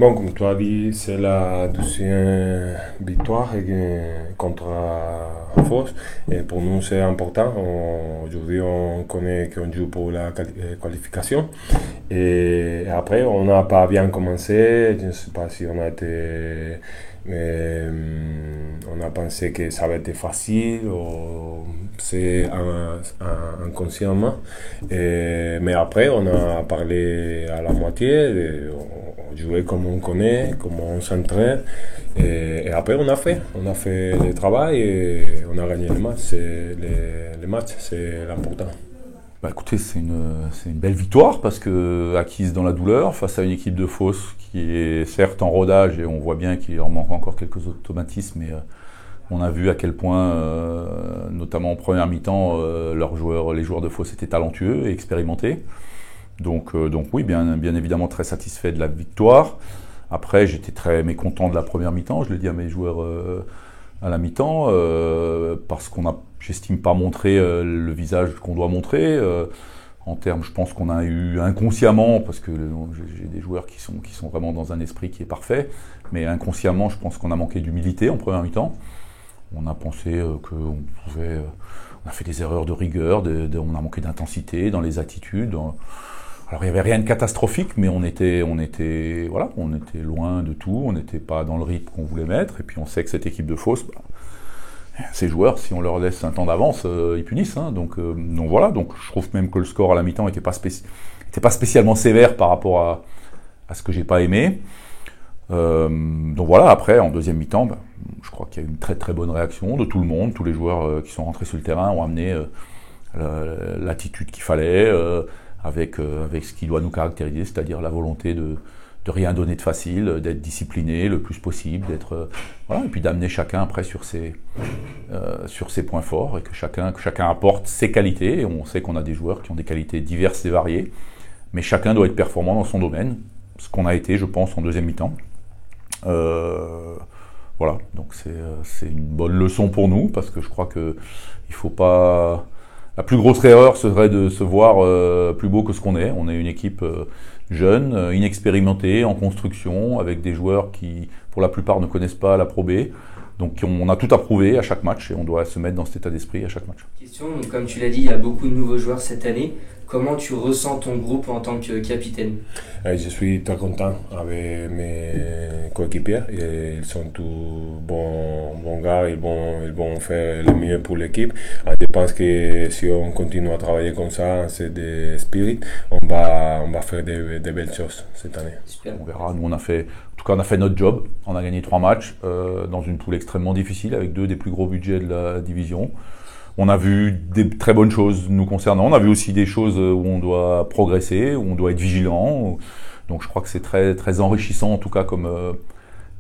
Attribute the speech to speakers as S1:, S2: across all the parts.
S1: Bon, comme tu as dit, c'est la deuxième victoire contre Fos. Et pour nous, c'est important. Aujourd'hui, on connaît qu'on joue pour la qualification. Et après, on n'a pas bien commencé. Je ne sais pas si on a été... Mais on a pensé que ça va être facile, c'est inconsciemment. Mais après, on a parlé à la moitié, on jouait comme on connaît, comme on s'entraîne. Et après, on a fait le travail et on a gagné le match. Le match, c'est l'important.
S2: Bah écoutez, c'est une belle victoire parce que acquise dans la douleur face à une équipe de Fos qui est certes en rodage et on voit bien qu'il leur manque encore quelques automatismes, mais on a vu à quel point, notamment en première mi-temps, les joueurs de Fos étaient talentueux et expérimentés. Donc oui, bien évidemment très satisfait de la victoire. Après, j'étais très mécontent de la première mi-temps, je l'ai dit à mes joueurs à la mi-temps, parce j'estime pas montrer le visage qu'on doit montrer. En termes, je pense qu'on a eu inconsciemment, parce que j'ai des joueurs qui sont vraiment dans un esprit qui est parfait, mais inconsciemment, je pense qu'on a manqué d'humilité en première mi-temps. On a pensé qu'on pouvait... on a fait des erreurs de rigueur, on a manqué d'intensité dans les attitudes. Alors il n'y avait rien de catastrophique, mais on était loin de tout, on n'était pas dans le rythme qu'on voulait mettre, et puis on sait que cette équipe de Fos, ces joueurs, si on leur laisse un temps d'avance, ils punissent. Hein, donc voilà, donc je trouve même que le score à la mi-temps n'était pas spécialement sévère par rapport à ce que j'ai pas aimé. Donc voilà, après en deuxième mi-temps, je crois qu'il y a eu une très très bonne réaction de tout le monde, tous les joueurs qui sont rentrés sur le terrain ont amené l'attitude qu'il fallait, avec ce qui doit nous caractériser, c'est-à-dire la volonté de rien donner de facile, d'être discipliné le plus possible, et puis d'amener chacun après sur ses points forts et que chacun apporte ses qualités. Et on sait qu'on a des joueurs qui ont des qualités diverses et variées, mais chacun doit être performant dans son domaine, ce qu'on a été, je pense, en deuxième mi-temps. Voilà, donc c'est une bonne leçon pour nous parce que je crois que il faut pas. La plus grosse erreur serait de se voir plus beau que ce qu'on est. On est une équipe jeune, inexpérimentée, en construction, avec des joueurs qui, pour la plupart, ne connaissent pas la Pro B. Donc on a tout à prouver à chaque match et on doit se mettre dans cet état d'esprit à chaque match.
S3: Question, comme tu l'as dit, il y a beaucoup de nouveaux joueurs cette année. Comment tu ressens ton groupe en tant que capitaine?
S1: Je suis très content avec mes coéquipiers. Ils sont tous bons gars, ils vont faire le mieux pour l'équipe. Je pense que si on continue à travailler comme ça, c'est des spirits, on va faire des belles choses cette année.
S3: Super.
S2: On verra. Nous, on a fait notre job. On a gagné 3 matchs dans une poule extrêmement difficile avec 2 des plus gros budgets de la division. On a vu des très bonnes choses nous concernant. On a vu aussi des choses où on doit progresser, où on doit être vigilant. Donc je crois que c'est très, très enrichissant en tout cas comme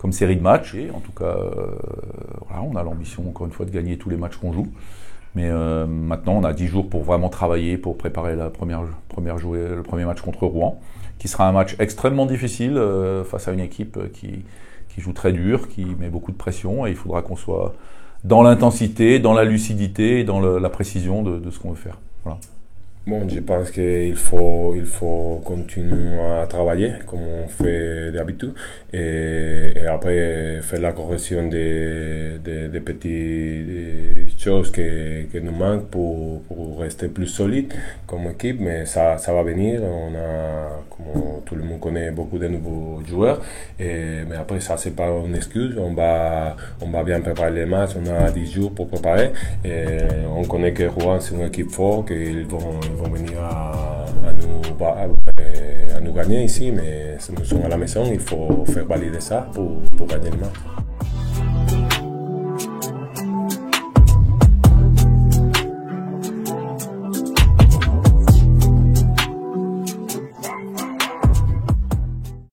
S2: série de matchs. Et en tout cas, voilà, on a l'ambition encore une fois de gagner tous les matchs qu'on joue. Mais maintenant, on a 10 jours pour vraiment travailler, pour préparer le premier match contre Rouen, qui sera un match extrêmement difficile face à une équipe qui joue très dur, qui met beaucoup de pression. Et il faudra qu'on soit dans l'intensité, dans la lucidité et dans la précision de ce qu'on veut faire. Voilà.
S1: Bon, je pense qu'il faut continuer à travailler comme on fait d'habitude et après faire la correction des petites choses qui nous manquent pour rester plus solide comme équipe, mais ça va venir. On a, comme tout le monde connaît, beaucoup de nouveaux joueurs, mais après ça c'est pas une excuse. On va bien préparer les matchs, on a 10 jours pour préparer et on connaît que Rouen c'est une équipe forte, qu'ils vont venir à nous gagner ici, mais nous sommes à la maison, il faut faire valider ça pour gagner le match.